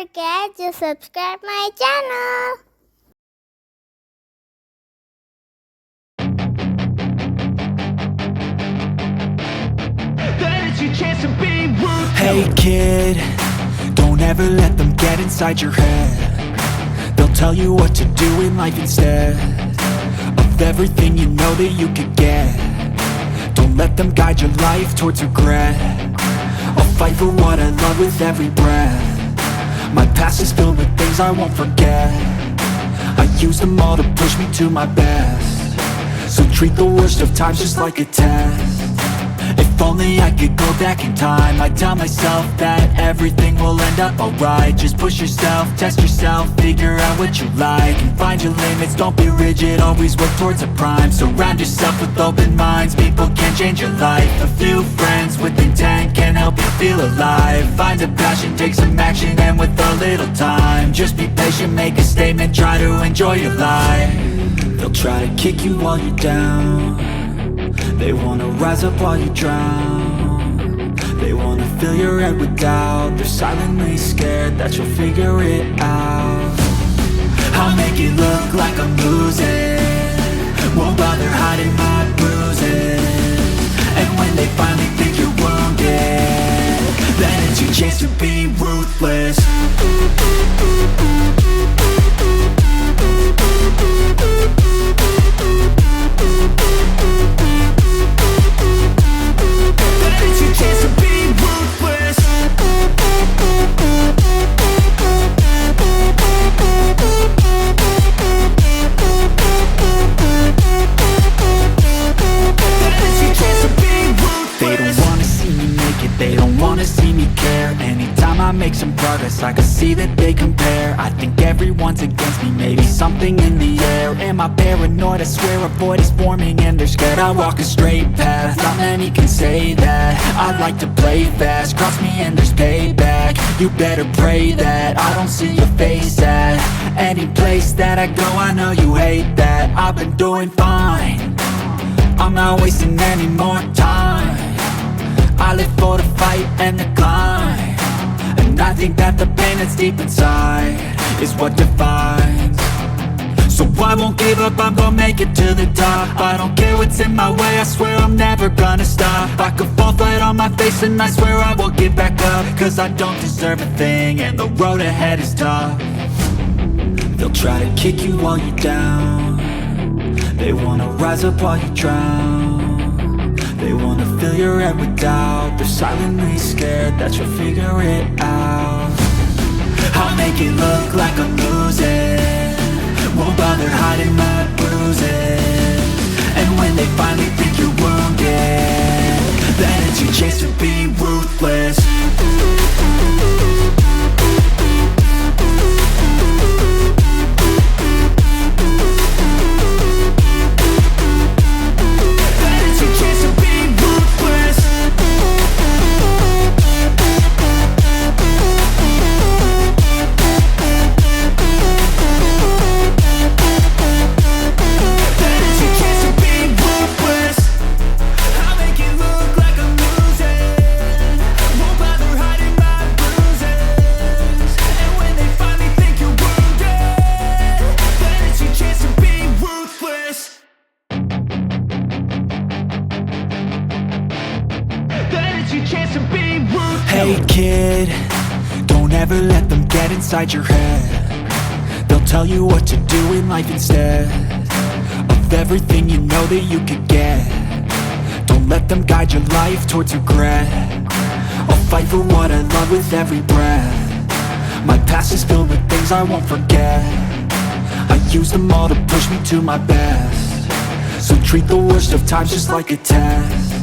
forget to subscribe my channel. Hey kid, don't ever let them get inside your head. They'll tell you what to do in life instead of everything you know that you could get. Don't let them guide your life towards regret. I'll fight for what I love with every breath. My past is filled with things I won't forget. I use them all to push me to my best. So treat the worst of times just like a test. If only I could go back in time, I'd tell myself that everything will end up alright. Just push yourself, test yourself, figure out what you like, and find your limits, don't be rigid, always work towards a prime. Surround yourself with open minds, people can change your life. A few friends with intent can help you feel alive. Find a passion, take some action, and with a little time, just be patient, make a statement, try to enjoy your life. They'll try to kick you while you're down. They wanna rise up while you drown. They wanna fill your head with doubt. They're silently scared that you'll figure it out. I'll make it look like I'm losing, won't bother hiding my bruises. And when they finally think you're wounded, then it's your chance to be ruthless. I make some progress, I can see that they compare. I think everyone's against me, maybe something in the air. Am I paranoid? I swear a void is forming and they're scared. I walk a straight path, not many can say that. I like to play fast, cross me and there's payback. You better pray that I don't see your face at any place that I go. I know you hate that. I've been doing fine, I'm not wasting any more time. I live for the fight and the climb. And I think that the pain that's deep inside is what defines. So I won't give up, I'm gonna make it to the top. I don't care what's in my way, I swear I'm never gonna stop. I could fall flat on my face and I swear I won't get back up. Cause I don't deserve a thing and the road ahead is tough. They'll try to kick you while you're down. They wanna rise up while you drown. They wanna fill your head with doubt. They're silently scared that you'll figure it out. I'll make it look like I'm losing, won't bother hiding my bruises. And when they finally think you're wounded, then it's your chance to be ruthless. Hey kid, don't ever let them get inside your head. They'll tell you what to do in life instead of everything you know that you could get. Don't let them guide your life towards regret. I'll fight for what I love with every breath. My past is filled with things I won't forget. I use them all to push me to my best. So treat the worst of times just like a test.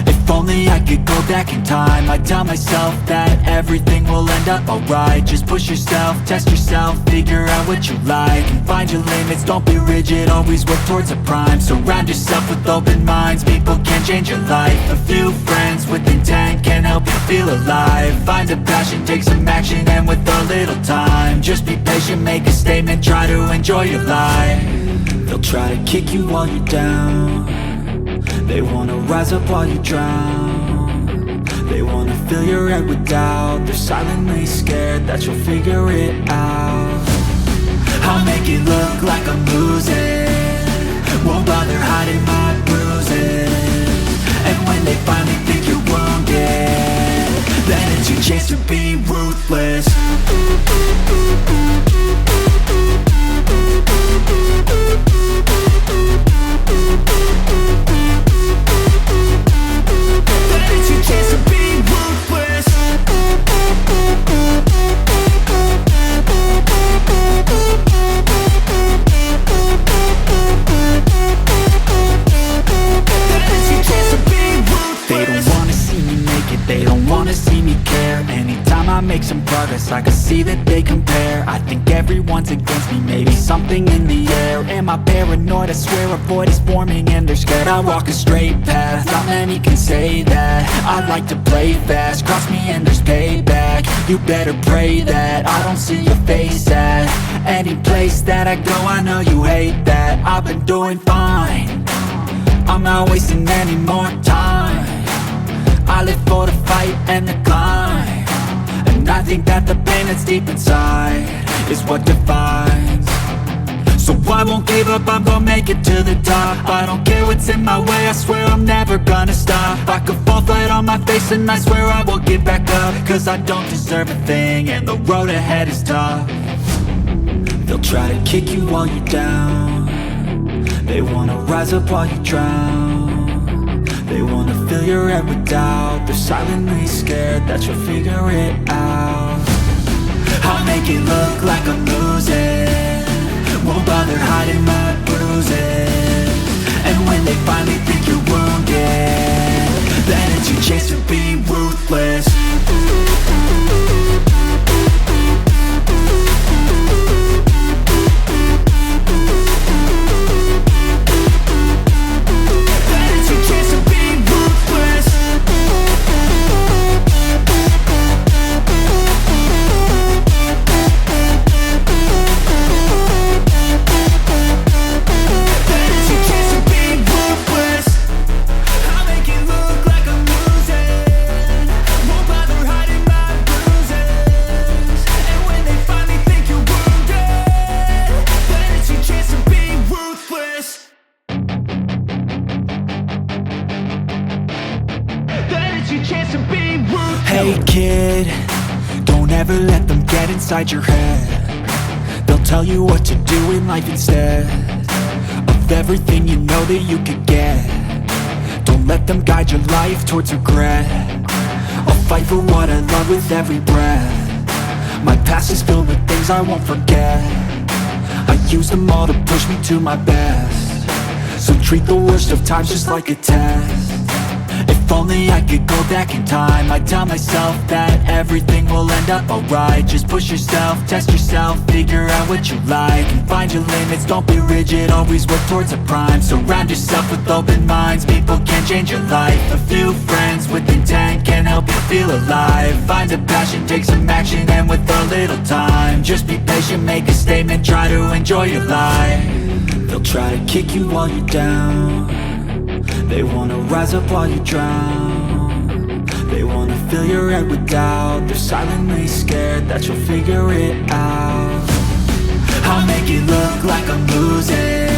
If only I could go back in time, I'd tell myself that everything will end up alright. Just push yourself, test yourself, figure out what you like, and find your limits, don't be rigid, always work towards a prime. Surround yourself with open minds, people can change your life. A few friends with intent can help you feel alive. Find a passion, take some action, and with a little time, just be patient, make a statement, try to enjoy your life. They'll try to kick you while you're down. They wanna rise up while you drown. They wanna fill your head with doubt. They're silently scared that you'll figure it out. I'll make it look like I'm losing, won't bother hiding my bruises. And when they finally think you're wounded, then it's your chance to be ruthless. Then it's your chance to be ruthless. They don't wanna see me make it, they don't wanna see me care. Anytime I make some progress, I can see that they compare. I think everyone's against me, maybe something in the air. Am I paranoid? I swear a void is forming and they're scared. I walk a straight path, not many can say that. I like to play fast, cross me and there's payback. You better pray that I don't see your face at any place that I go. I know you hate that. I've been doing fine, I'm not wasting any more time. I live for the fight and the climb, and I think that the pain that's deep inside is what defines. So I won't give up, I'm gonna make it to the top. I don't care what's in my way, I swear I'm never gonna stop. I could fall flat on my face and I swear I will get back up, cause I don't deserve a thing and the road ahead is tough. They'll try to kick you while you're down, they wanna rise up while you drown. They wanna fill your head with doubt. They're silently scared that you'll figure it out. I'll make it look like I'm losing, won't bother hiding my bruises. And when they finally think you're wounded, then it's your chance to be ruthless. Hey kid, don't ever let them get inside your head. They'll tell you what to do in life instead of everything you know that you could get. Don't let them guide your life towards regret. I'll fight for what I love with every breath. My past is filled with things I won't forget. I use them all to push me to my best. So treat the worst of times just like a test. If only I could go back in time, I'd tell myself that everything will end up alright. Just push yourself, test yourself, figure out what you like, and find your limits, don't be rigid, always work towards a prime. Surround yourself with open minds, people can change your life. A few friends with intent can help you feel alive. Find a passion, take some action, and with a little time, just be patient, make a statement, try to enjoy your life. They'll try to kick you while you're down, they wanna rise up while you drown. They wanna fill your head with doubt. They're silently scared that you'll figure it out. I'll make it look like I'm losing,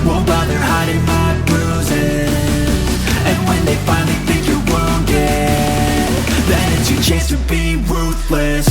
won't bother hiding my bruises. And when they finally think you're wounded, then it's your chance to be ruthless.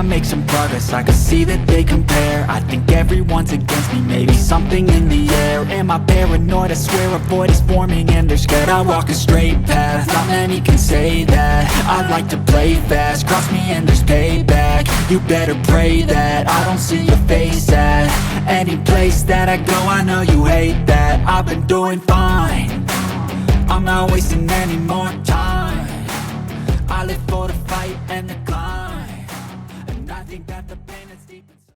Make some progress, I can see that they compare. I think everyone's against me, maybe something in the air. Am I paranoid? I swear a void is forming and they're scared. I walk a straight path, not many can say that. I like to play fast, cross me and there's payback. You better pray that I don't see your face at any place that I go. I know you hate that. I've been doing fine, I'm not wasting any more time. I live for the fight that the pen